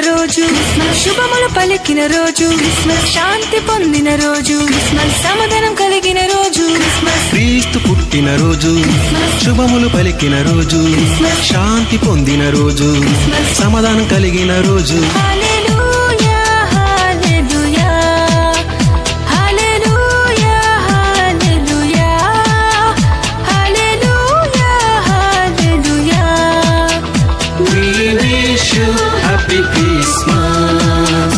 రోజు, శుభములు పలికిన రోజు, శాంతి పొందిన రోజు, సమాధానం కలిగిన రోజు, క్రీస్తు పుట్టిన రోజు, శుభములు పలికిన రోజు, శాంతి పొందిన రోజు, సమాధానం కలిగిన రోజు. హల్లెలూయా హల్లెలూయా హల్లెలూయా హల్లెలూయా హల్లెలూయా హల్లెలూయా. We wish you happy Christmas.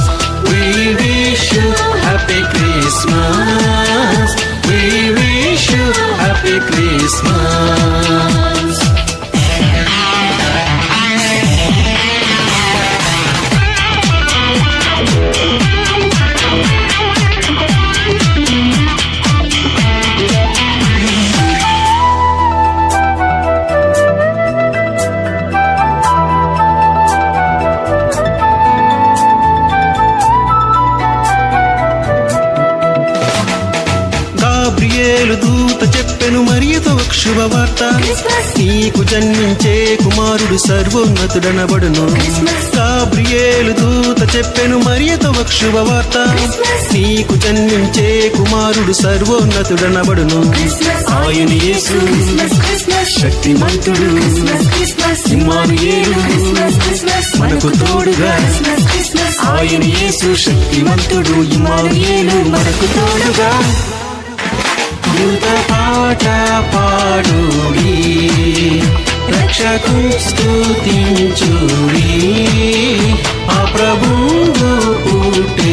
We wish you happy Christmas. We wish you happy Christmas. Gabriel దూత చెప్పెను మరియతో ఒక శుభవార్త, నీకు జన్మించే కుమారుడు సర్వోన్నతుడనబడును. గాబ్రియేలు దూత చెప్పెను మరియతో ఒక శుభవార్త, నీకు జన్మించే కుమారుడు సర్వోన్నతుడనబడును. ఆయన యేసు శక్తిమంతుడు, ఇమ్మానుయేలు మనకు తోడుగా. ఆయన యేసు శక్తిమంతుడు, ఇమ్మానుయేలు మనకు తోడుగా. దూత పాట పాడుడి, రక్షకు స్తుతించుడి, ఆ ప్రభువు పుట్టే